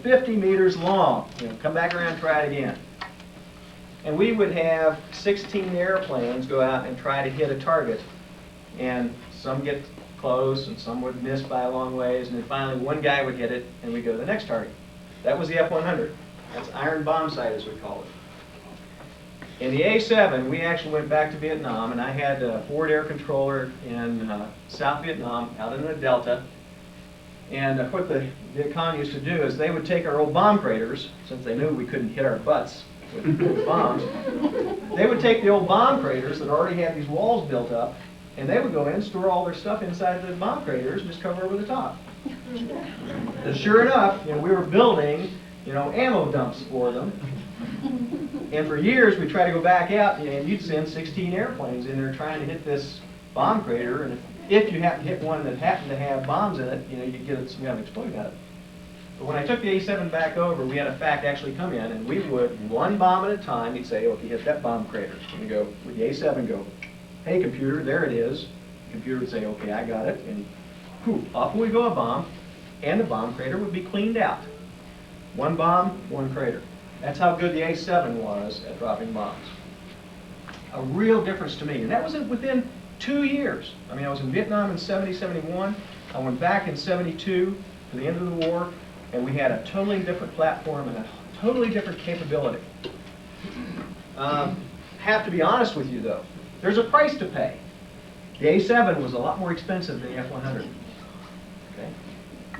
50 meters long. Come back around and try it again. And we would have 16 airplanes go out and try to hit a target. And some get close, and some would miss by a long ways, and then finally one guy would hit it, and we'd go to the next target. That was the F-100. That's iron bomb sight, as we call it. In the A-7, we actually went back to Vietnam, and I had a Ford air controller in South Vietnam, out in the Delta. And what the Viet Cong used to do is they would take our old bomb craters, since they knew we couldn't hit our butts with bombs, they would take the old bomb craters that already had these walls built up, and they would go in and store all their stuff inside the bomb craters and just cover over the top. And sure enough, we were building, ammo dumps for them. And for years, we tried to go back out, and you'd send 16 airplanes in there trying to hit this bomb crater, and if you happen to hit one that happened to have bombs in it, you'd get some kind of explosion out of it. But when I took the A-7 back over, we had a FAC actually come in, and we would, one bomb at a time, he'd say, okay, hit that bomb crater. And we'd go, with the A-7, go, hey, computer, there it is. The computer would say, okay, I got it. And poof, off would go a bomb, and the bomb crater would be cleaned out. One bomb, one crater. That's how good the A-7 was at dropping bombs. A real difference to me. And that was within 2 years. I mean, I was in Vietnam in 70, 71. I went back in 72 to the end of the war, and we had a totally different platform and a totally different capability. Have to be honest with you, though. There's a price to pay. The A-7 was a lot more expensive than the F-100. Okay?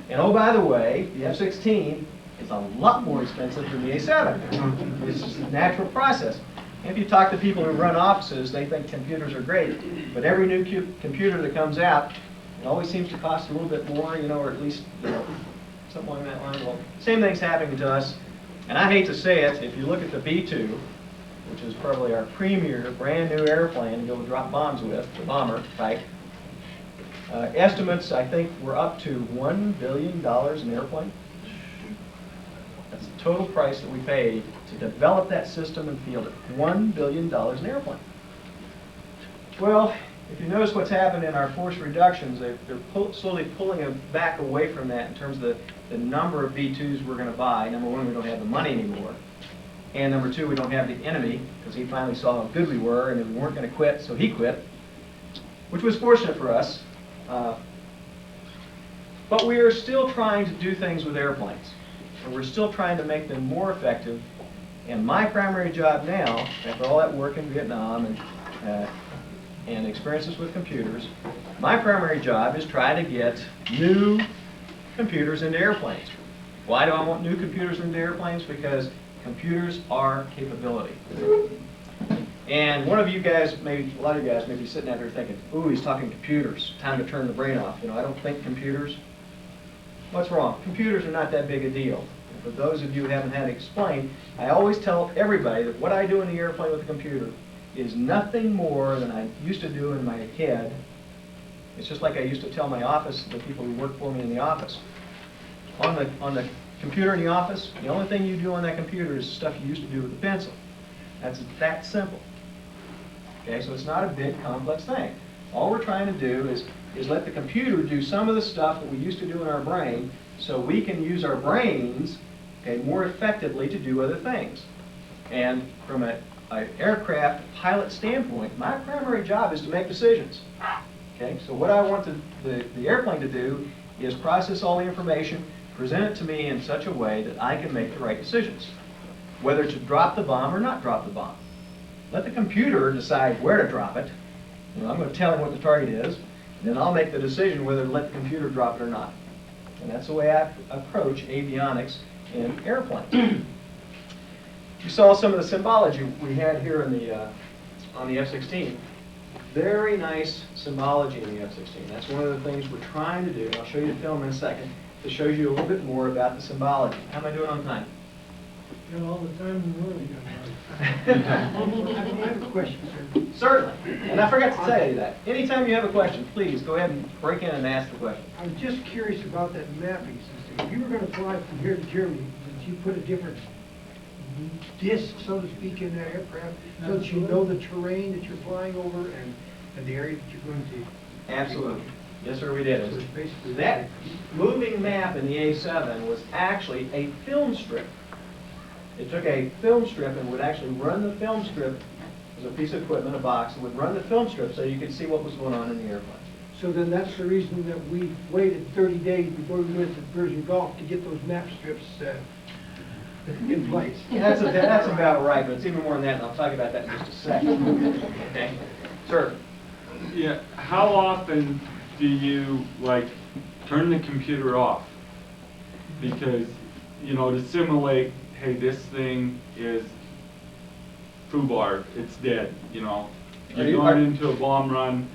And oh, by the way, the F-16 is a lot more expensive than the A-7. It's just a natural process. And if you talk to people who run offices, they think computers are great. But every new computer that comes out, it always seems to cost a little bit more, or at least something along that line. Well, same thing's happening to us. And I hate to say it, if you look at the B-2, which is probably our premier brand new airplane to go drop bombs with, the bomber type. Estimates, I think, we're up to $1 billion an airplane. That's the total price that we paid to develop that system and field it. $1 billion an airplane. Well, if you notice what's happened in our force reductions, they're slowly pulling it back away from that in terms of the number of B-2s we're going to buy. Number one, we don't have the money anymore. And number two, we don't have the enemy, because he finally saw how good we were, and we weren't going to quit, so he quit, which was fortunate for us. But we are still trying to do things with airplanes, and we're still trying to make them more effective. And my primary job now, after all that work in Vietnam and experiences with computers, my primary job is try to get new computers into airplanes. Why do I want new computers into airplanes? Because computers are capability. And one of you guys, maybe a lot of you guys, may be sitting out there thinking, ooh, he's talking computers. Time to turn the brain off. I don't think computers. What's wrong? Computers are not that big a deal. And for those of you who haven't had it explained, I always tell everybody that what I do in the airplane with a computer is nothing more than I used to do in my head. It's just like I used to tell my office, the people who work for me in the office. On the computer in the office, the only thing you do on that computer is stuff you used to do with a pencil. That's that simple. Okay, so it's not a big, complex thing. All we're trying to do is let the computer do some of the stuff that we used to do in our brain, so we can use our brains, okay, more effectively to do other things. And from an aircraft pilot standpoint, my primary job is to make decisions. Okay, so what I want the airplane to do is process all the information, present it to me in such a way that I can make the right decisions, whether to drop the bomb or not drop the bomb. Let the computer decide where to drop it. I'm going to tell him what the target is, and then I'll make the decision whether to let the computer drop it or not. And that's the way I approach avionics in airplanes. You saw some of the symbology we had here in on the F-16. Very nice symbology in the F-16. That's one of the things we're trying to do, and I'll show you the film in a second, that shows you a little bit more about the symbology. How am I doing on time? You know, all the time in the world you got. I have a question, sir. Certainly. And I forgot to tell you that. Anytime you have a question, please go ahead and break in and ask the question. I'm just curious about that mapping system. If you were going to fly from here to Germany, did you put a different disc, so to speak, in that aircraft so that you know the terrain that you're flying over and the area that you're going to? Absolutely. Yes, sir, we did. So it's basically That moving map in the A7 was actually a film strip. It took a film strip and would actually run the film strip as a piece of equipment, a box, and would run the film strip so you could see what was going on in the airplane. So then that's the reason that we waited 30 days before we went to Persian Gulf to get those map strips in place. That's about right, but it's even more than that, and I'll talk about that in just a second. Okay? Sir? Yeah, how often do you, like, turn the computer off? Because, you know, to simulate, hey, this thing is foobar, it's dead, you know. You're going into a bomb run,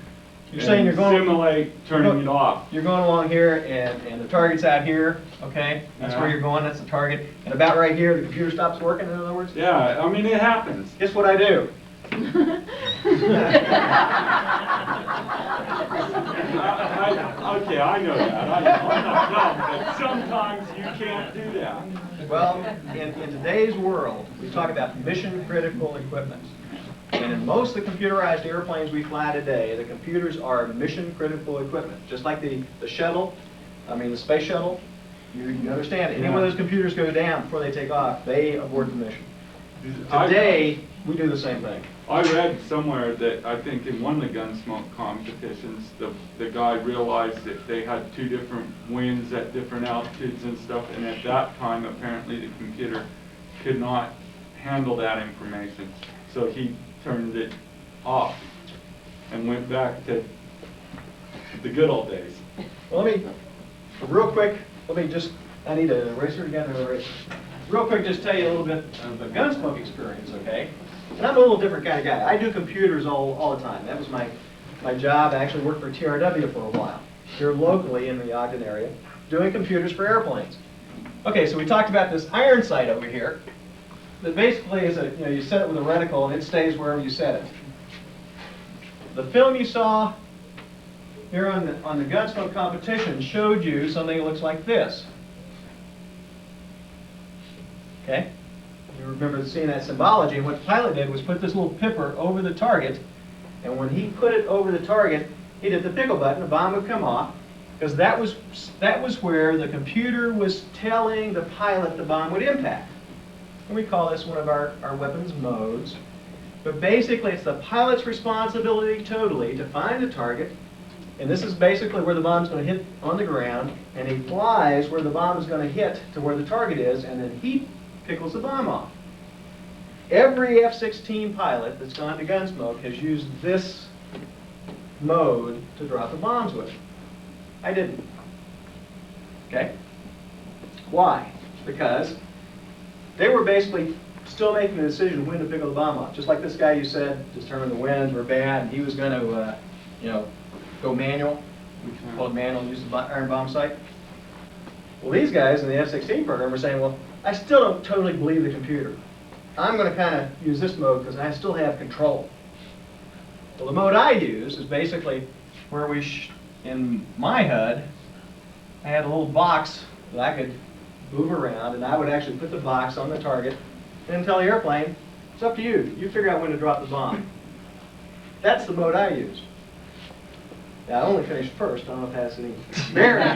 You're saying you're going simulate turning it off. You're going along here, and the target's out here, okay? That's where Yeah. you're going, that's the target. And about right here, the computer stops working, in other words? Yeah, I mean, it happens. Guess what I do? Okay, I know that. I'm not dumb, but sometimes you can't do that. Well, in today's world, we talk about mission-critical equipment. And in most of the computerized airplanes we fly today, the computers are mission-critical equipment. Just like the shuttle, the space shuttle, you understand, any one of those computers go down before they take off, they abort the mission. Today, we do the same thing. I read somewhere that I think in one of the Gunsmoke competitions, the guy realized that they had two different winds at different altitudes and stuff, and at that time, apparently the computer could not handle that information. So he turned it off and went back to the good old days. Well, real quick, I need an eraser again, or eraser. Real quick, just tell you a little bit of the Gunsmoke experience, okay? And I'm a little different kind of guy. I do computers all the time. That was my job. I actually worked for TRW for a while, here locally in the Ogden area, doing computers for airplanes. Okay, so we talked about this iron sight over here. That basically is you set it with a reticle and it stays wherever you set it. The film you saw here on the Gunsmoke competition showed you something that looks like this. Okay? You remember seeing that symbology, and what the pilot did was put this little pipper over the target, and when he put it over the target, he hit the pickle button, the bomb would come off, because that was where the computer was telling the pilot the bomb would impact. And we call this one of our weapons modes. But basically, it's the pilot's responsibility totally to find the target, and this is basically where the bomb's going to hit on the ground, and he flies where the bomb is going to hit to where the target is, and then he pickles the bomb off. Every F-16 pilot that's gone to Gunsmoke has used this mode to drop the bombs with. I didn't. Okay? Why? Because they were basically still making the decision when to pickle the bomb off. Just like this guy you said determined the winds were bad, and he was going to, go manual. We call it manual and use the iron bomb sight. Well, these guys in the F-16 program were saying, well, I still don't totally believe the computer. I'm going to kind of use this mode because I still have control. Well, the mode I use is basically where in my HUD, I had a little box that I could move around, and I would actually put the box on the target and tell the airplane, it's up to you. You figure out when to drop the bomb. That's the mode I use. Now, I only finished first. I don't know if that's any bearing.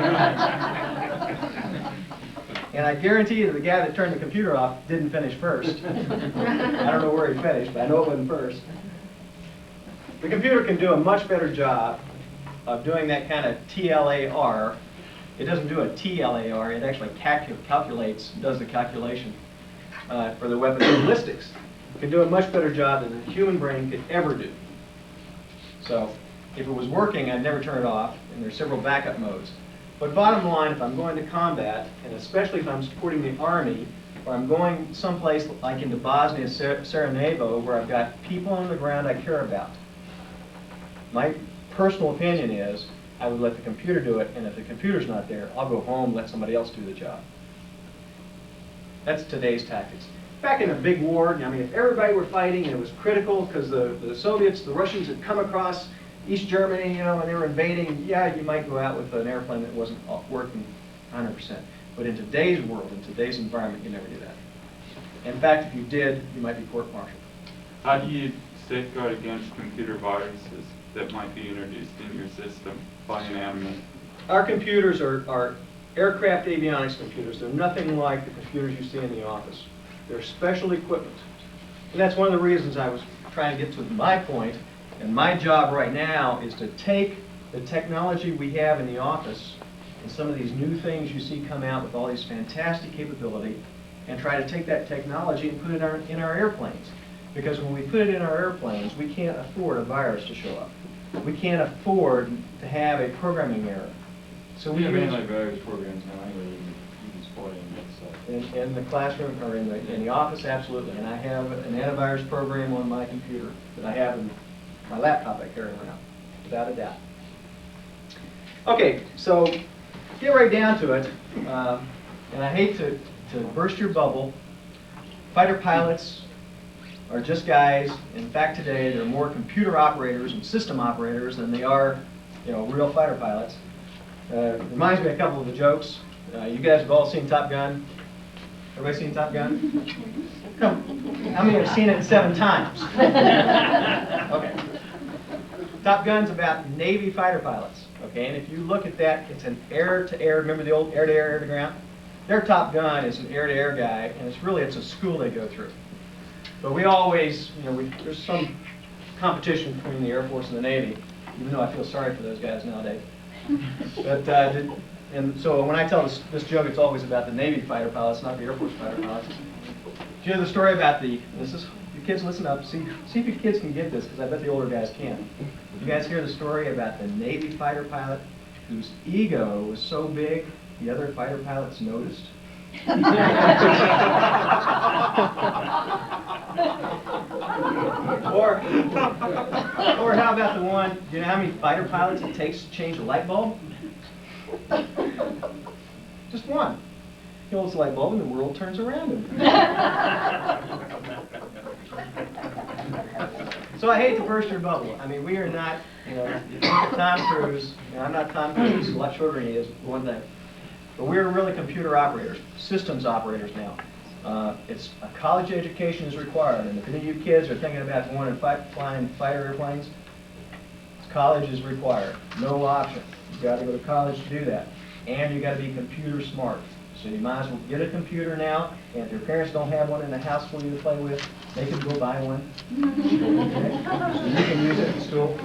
And I guarantee you that the guy that turned the computer off didn't finish first. I don't know where he finished, but I know it wasn't first. The computer can do a much better job of doing that kind of TLAR. It doesn't do a TLAR, it actually does the calculation for the weapon ballistics. It can do a much better job than the human brain could ever do. So, if it was working, I'd never turn it off, and there's several backup modes. But bottom line, if I'm going to combat, and especially if I'm supporting the Army, or I'm going someplace like into Bosnia, Sarajevo, where I've got people on the ground I care about, my personal opinion is I would let the computer do it, and if the computer's not there, I'll go home and let somebody else do the job. That's today's tactics. Back in a big war, if everybody were fighting and it was critical because the Soviets, the Russians had come across East Germany, and they were invading, yeah, you might go out with an airplane that wasn't working 100%. But in today's world, in today's environment, you never do that. In fact, if you did, you might be court-martialed. How do you safeguard against computer viruses? that might be introduced in your system by an admin? Our computers are aircraft avionics computers. They're nothing like the computers you see in the office. They're special equipment. And that's one of the reasons I was trying to get to my point. And my job right now is to take the technology we have in the office and some of these new things you see come out with all these fantastic capability and try to take that technology and put it in our airplanes. Because when we put it in our airplanes, we can't afford a virus to show up. We can't afford to have a programming error. So we have use antivirus programs now anyway, you can spoil them, so. in the classroom or in the office, absolutely. And I have an antivirus program on my computer that I have in my laptop I carry around, without a doubt. Okay, so get right down to it. And I hate to burst your bubble. Fighter pilots are just guys. In fact, today there are more computer operators and system operators than they are, real fighter pilots. Reminds me of a couple of the jokes. You guys have all seen Top Gun. Everybody seen Top Gun? How many have seen it 7 times? Okay. Top Gun's about Navy fighter pilots. Okay, and if you look at that, it's an air-to-air. Remember the old air-to-air, air-to-ground? Their Top Gun is an air-to-air guy, and it's a school they go through. But we always, there's some competition between the Air Force and the Navy, even though I feel sorry for those guys nowadays. But and so when I tell this joke, it's always about the Navy fighter pilots, not the Air Force fighter pilots. Do you know the story about you kids listen up, see if your kids can get this, because I bet the older guys can. You guys hear the story about the Navy fighter pilot whose ego was so big, the other fighter pilots noticed? Or how about the one, do you know how many fighter pilots it takes to change a light bulb? Just one. He holds the light bulb and the world turns around him. So I hate to burst your bubble. I mean, we are not, Tom Cruise. I'm not Tom Cruise. He's a lot shorter than he is, one thing. But we're really computer operators, systems operators now. It's a college education is required, and if any of you kids are thinking about going and flying fighter airplanes, college is required. No option. You've got to go to college to do that, and you've got to be computer smart. So you might as well get a computer now, and if your parents don't have one in the house for you to play with, they can go buy one. Okay? So you can use it in school.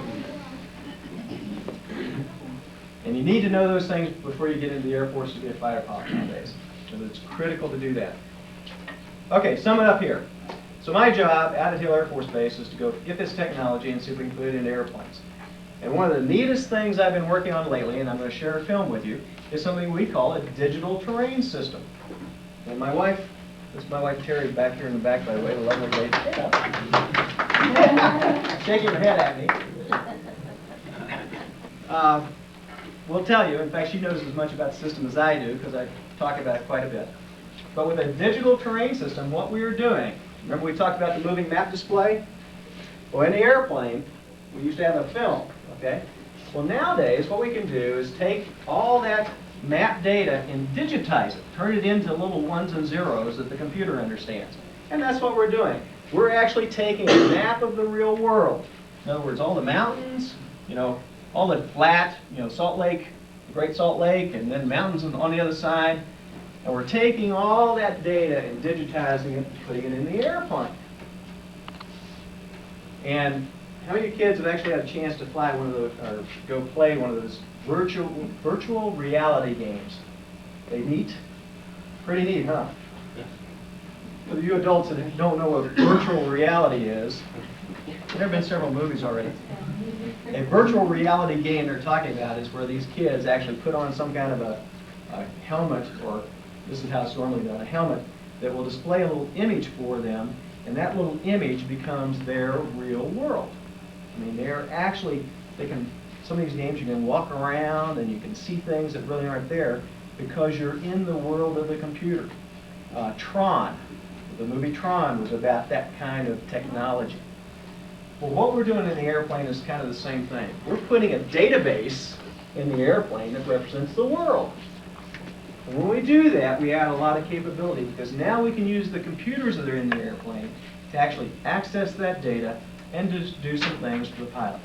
And you need to know those things before you get into the Air Force to be a fighter pilot nowadays. So it's critical to do that. Okay, sum it up here. So my job out at Hill Air Force Base is to go get this technology and see if we can put it into airplanes. And one of the neatest things I've been working on lately, and I'm going to share a film with you, is something we call a digital terrain system. And my wife, this is my wife Terry back here in the back, by the way, the lovely lady. Shaking her head at me. Will tell you, in fact, she knows as much about the system as I do, because I talk about it quite a bit. But with a digital terrain system, what we are doing, remember we talked about the moving map display? Well, in the airplane, we used to have a film, okay? Well, nowadays, what we can do is take all that map data and digitize it, turn it into little ones and zeros that the computer understands. And that's what we're doing. We're actually taking a map of the real world. In other words, all the mountains, all the flat, Salt Lake, Great Salt Lake, and then mountains on the other side. And we're taking all that data and digitizing it and putting it in the airplane. And how many kids have actually had a chance to fly one of those, or go play one of those virtual reality games? They neat? Pretty neat, huh? For you adults that don't know what virtual reality is, there have been several movies already. A virtual reality game they're talking about is where these kids actually put on some kind of a helmet, or this is how it's normally done, a helmet that will display a little image for them, and that little image becomes their real world. I mean, some of these games you can walk around and you can see things that really aren't there because you're in the world of the computer. Tron, the movie Tron was about that kind of technology. Well, what we're doing in the airplane is kind of the same thing. We're putting a database in the airplane that represents the world. And when we do that, we add a lot of capability, because now we can use the computers that are in the airplane to actually access that data and just do some things for the pilot.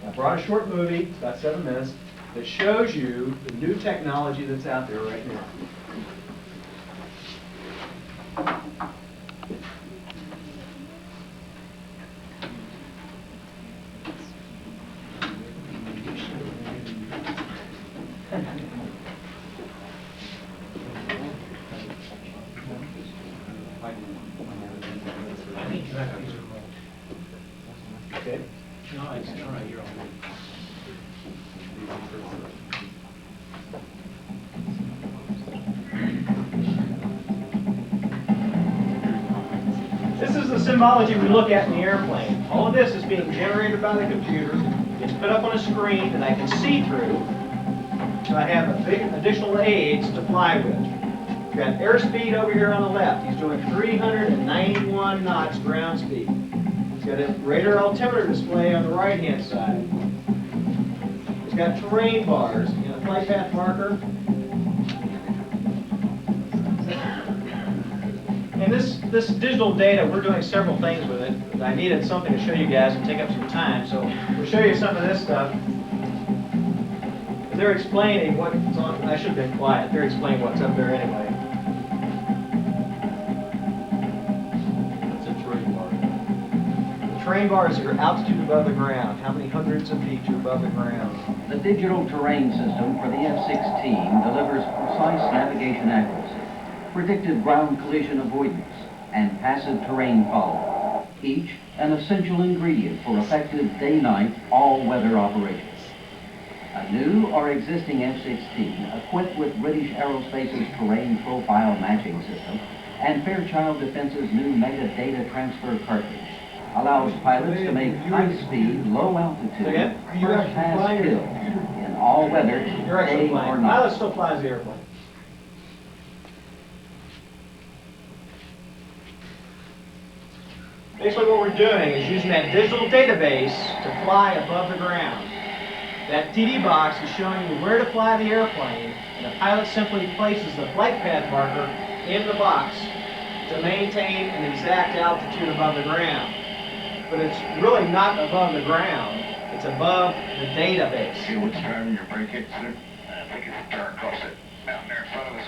I brought a short movie, it's about 7 minutes, that shows you the new technology that's out there right now. I think you have to use a remote. Okay? No, it's all right, you're all right. This is the symbology we look at in the airplane. All of this is being generated by the computer. It's put up on a screen that I can see through. So I have a big additional aids to fly with. We've got airspeed over here on the left. He's doing 391 knots ground speed. He's got a radar altimeter display on the right-hand side. He's got terrain bars and a flight path marker. And this digital data, we're doing several things with it. I needed something to show you guys and take up some time, so we'll show you some of this stuff. They're explaining what's on. I should have been quiet. They're explaining what's up there anyway. It's a terrain bar. The terrain bars are altitude above the ground. How many hundreds of feet you're above the ground. The digital terrain system for the F-16 delivers precise navigation accuracy, predicted ground collision avoidance, and passive terrain follow, each an essential ingredient for effective day-night all-weather operations. A new or existing F-16 equipped with British Aerospace's terrain profile matching system and Fairchild Defense's new Mega Data Transfer cartridge allows pilots to make high-speed, low-altitude, first-pass kills in all weather, You're actually day or flying. night. Pilot still flies the airplane. Basically what we're doing is using that digital database to fly above the ground. That TD box is showing you where to fly the airplane, and the pilot simply places the flight path marker in the box to maintain an exact altitude above the ground. But it's really not above the ground, it's above the database. See what's driving your brake hit, sir? I think it's the turn across it mountain there in front of us.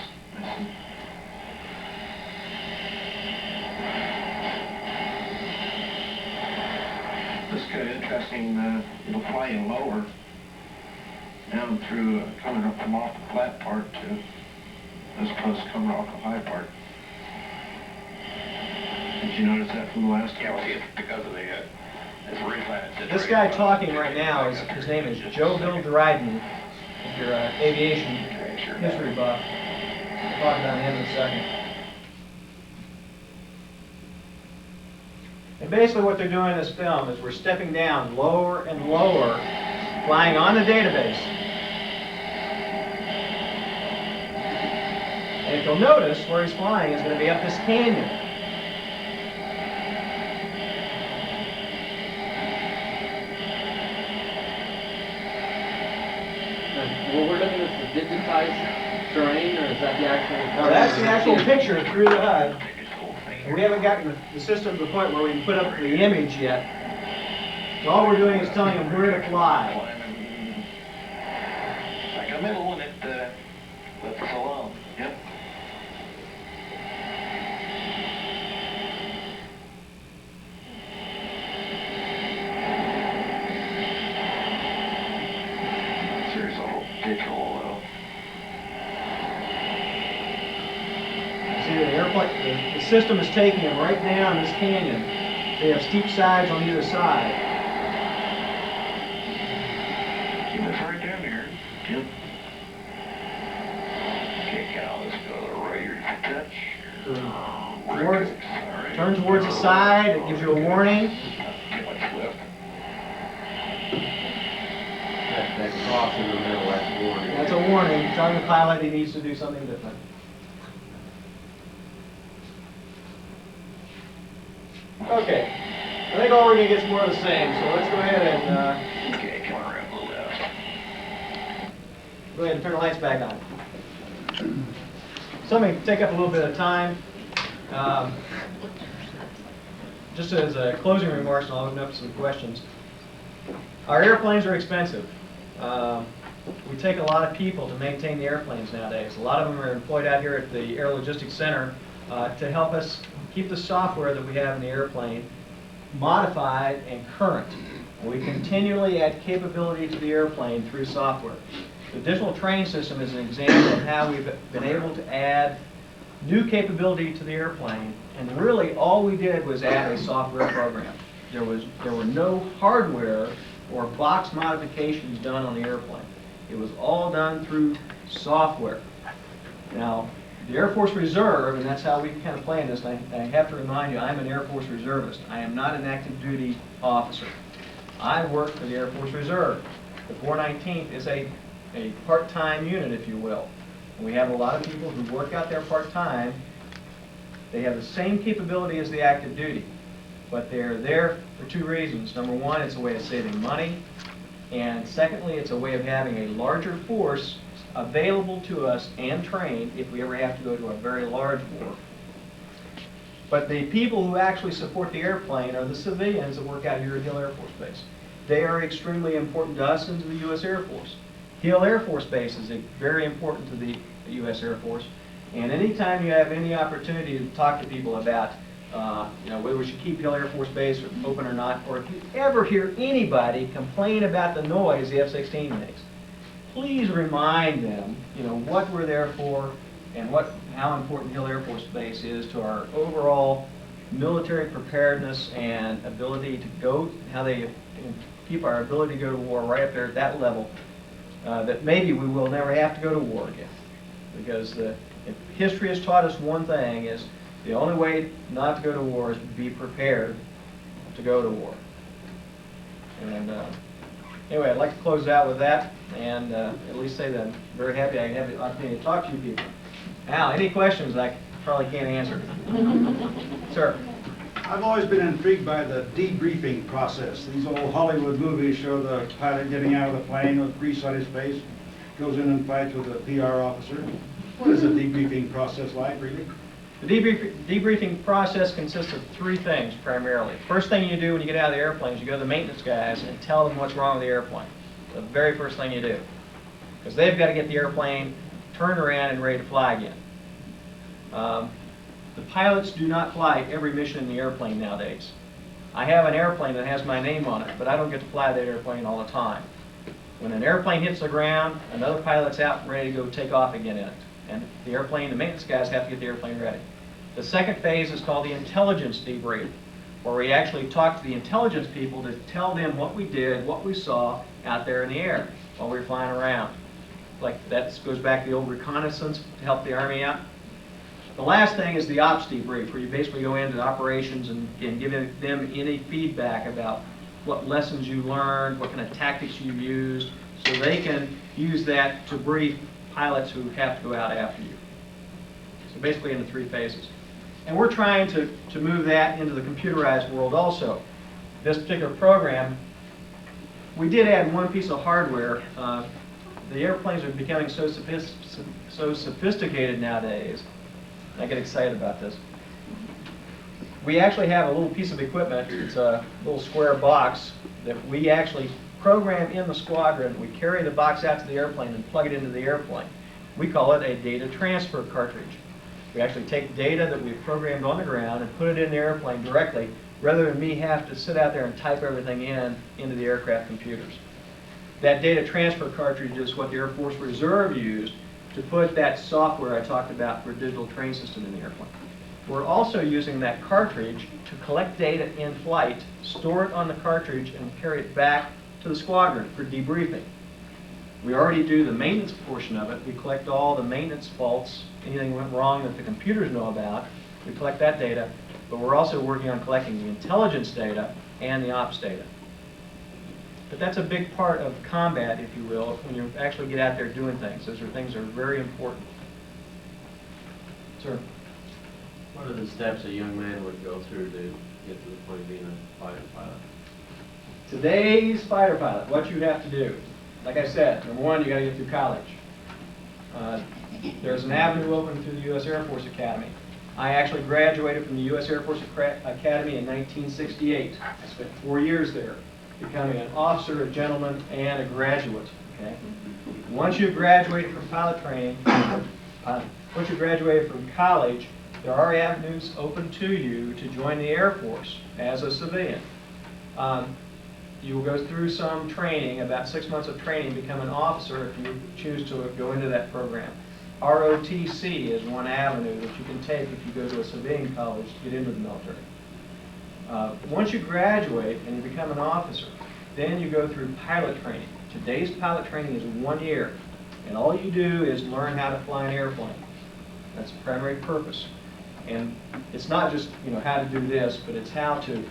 This is kind of interesting. It'll fly you lower down through come off the flat part to as opposed to coming off the high part. Did you notice that from the last? Yeah, well, it's because of the This guy talking right now, his name is Joe Bill Dryden. If you're an aviation history buff, we'll talk about him in a second. And basically what they're doing in this film is we're stepping down lower and lower, flying on the database. And if you'll notice, where he's flying is going to be up this canyon. What we're looking at is the digitized terrain, or is that the actual? Now that's the actual picture through the HUD. And we haven't gotten the system to the point where we can put up the image yet. So all we're doing is telling them where to fly. Like a middle one, it lets us alone. Yep. Series of digital. See, the airplane, the system is taking them right down this canyon. They have steep sides on either side. Keep us right down here. Yep. Okay, Cal, let's go to the right touch. Towards, turn towards the side, it gives you a warning. Get much left. That cross in the middle, that's warning. That's a warning, telling the pilot he needs to do something different. Okay, I think all we're going to get is more of the same, so let's go ahead and Okay, come on around a little left. go ahead and turn the lights back on. So let me take up a little bit of time. Just as a closing remarks, and I'll open up some questions. Our airplanes are expensive. We take a lot of people to maintain the airplanes nowadays. A lot of them are employed out here at the Air Logistics Center to help us keep the software that we have in the airplane modified and current. We continually add capability to the airplane through software. The digital train system is an example of how we've been able to add new capability to the airplane, and really all we did was add a software program. There were no hardware or box modifications done on the airplane. It was all done through software. Now, the Air Force Reserve, and that's how we kind of play in this, I have to remind you, I'm an Air Force Reservist. I am not an active duty officer. I work for the Air Force Reserve. The 419th is a part-time unit, if you will. And we have a lot of people who work out there part-time. They have the same capability as the active duty, but they're there for two reasons. Number one, it's a way of saving money, and secondly, it's a way of having a larger force available to us and trained if we ever have to go to a very large war. But the people who actually support the airplane are the civilians that work out here at Hill Air Force Base. They are extremely important to us and to the U.S. Air Force. Hill Air Force Base is very important to the U.S. Air Force, and anytime you have any opportunity to talk to people about whether we should keep Hill Air Force Base open or not, or if you ever hear anybody complain about the noise the F-16 makes, please remind them, what we're there for and how important Hill Air Force Base is to our overall military preparedness and ability to go, how they keep our ability to go to war right up there at that level, that maybe we will never have to go to war again. Because if history has taught us one thing, is the only way not to go to war is to be prepared to go to war. And anyway, I'd like to close out with that, and at least say that I'm very happy I have the opportunity to talk to you people. Now, any questions I probably can't answer? Sir? I've always been intrigued by the debriefing process. These old Hollywood movies show the pilot getting out of the plane with grease on his face, goes in and fights with a PR officer. What is the debriefing process like, really? The debriefing process consists of three things primarily. First thing you do when you get out of the airplane is you go to the maintenance guys and tell them what's wrong with the airplane. The very first thing you do. Because they've got to get the airplane turned around and ready to fly again. The pilots do not fly every mission in the airplane nowadays. I have an airplane that has my name on it, but I don't get to fly that airplane all the time. When an airplane hits the ground, another pilot's out and ready to go take off again in it. And the maintenance guys have to get the airplane ready. The second phase is called the intelligence debrief, where we actually talk to the intelligence people to tell them what we did, what we saw out there in the air while we were flying around. Like that goes back to the old reconnaissance to help the Army out. The last thing is the ops debrief, where you basically go into operations and give them any feedback about what lessons you learned, what kind of tactics you used, so they can use that to brief pilots who have to go out after you. So basically in the three phases. And we're trying to move that into the computerized world also. This particular program, we did add one piece of hardware. The airplanes are becoming so sophisticated nowadays. I get excited about this. We actually have a little piece of equipment. It's a little square box that we actually program in the squadron. We carry the box out to the airplane and plug it into the airplane. We call it a data transfer cartridge. We actually take data that we've programmed on the ground and put it in the airplane directly, rather than me have to sit out there and type everything into the aircraft computers. That data transfer cartridge is what the Air Force Reserve used to put that software I talked about for a digital train system in the airplane. We're also using that cartridge to collect data in flight, store it on the cartridge, and carry it back to the squadron for debriefing. We already do the maintenance portion of it. We collect all the maintenance faults, anything went wrong that the computers know about. We collect that data, but we're also working on collecting the intelligence data and the ops data. But that's a big part of combat, if you will, when you actually get out there doing things. Those are things that are very important. Sir? What are the steps a young man would go through to get to the point of being a fighter pilot? Today's fighter pilot, what you have to do. Like I said, number one, you got to get through college. There's an avenue open through the U.S. Air Force Academy. I actually graduated from the U.S. Air Force Academy in 1968. I spent 4 years there. becoming an officer, a gentleman, and a graduate, okay? Once you graduate from pilot training, once you graduate from college, there are avenues open to you to join the Air Force as a civilian. You will go through some training, about 6 months of training, become an officer if you choose to go into that program. ROTC is one avenue that you can take if you go to a civilian college to get into the military. Once you graduate and you become an officer, then you go through pilot training. Today's pilot training is 1 year, and all you do is learn how to fly an airplane. That's the primary purpose. And it's not just, how to do this, but it's how to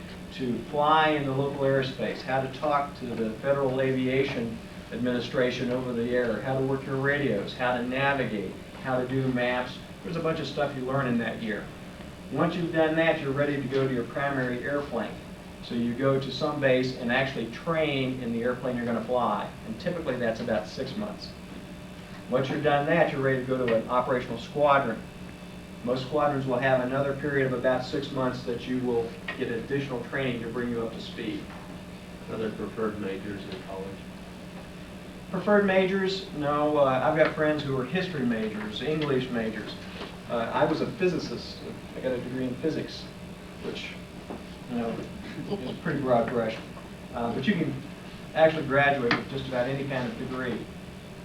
fly in the local airspace, how to talk to the Federal Aviation Administration over the air, how to work your radios, how to navigate, how to do maps. There's a bunch of stuff you learn in that year. Once you've done that, you're ready to go to your primary airplane. So you go to some base and actually train in the airplane you're going to fly. And typically that's about 6 months. Once you're done that, you're ready to go to an operational squadron. Most squadrons will have another period of about 6 months that you will get additional training to bring you up to speed. Are there preferred majors in college? Preferred majors? No. I've got friends who are history majors, English majors. I was a physicist. I got a degree in physics, which, is a pretty broad brush. But you can actually graduate with just about any kind of degree.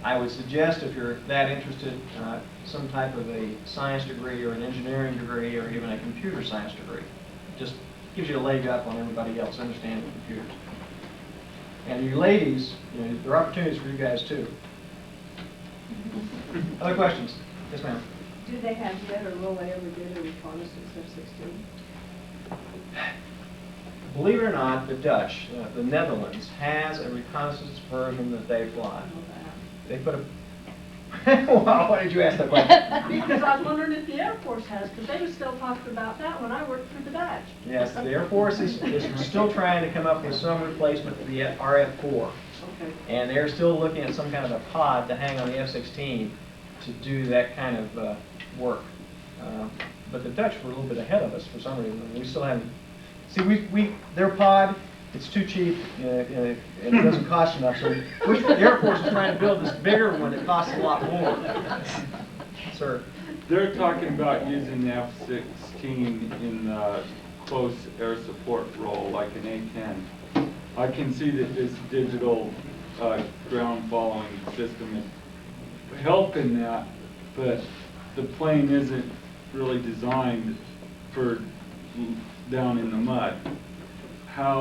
I would suggest if you're that interested, some type of a science degree or an engineering degree or even a computer science degree. Just gives you a leg up on everybody else understanding computers. And you ladies, there are opportunities for you guys too. Other questions? Yes, ma'am. Do they have yet, or will they ever get a reconnaissance F-16? Believe it or not, the Dutch, the Netherlands, has a reconnaissance version that they fly. They put a... Well, why did you ask that question? Because I was wondering if the Air Force has, because they were still talking about that when I worked for the Dutch. Yes, the Air Force is still trying to come up with some replacement for the RF-4. Okay. And they're still looking at some kind of a pod to hang on the F-16 to do that kind of work. But the Dutch were a little bit ahead of us for some reason. We still haven't... See, their pod, it's too cheap, and it doesn't cost enough. So the Air Force is trying to build this bigger one that costs a lot more. Sir? They're talking about using the F-16 in close air support role, like an A-10. I can see that this digital ground following system is helping that, but the plane isn't really designed for down in the mud. How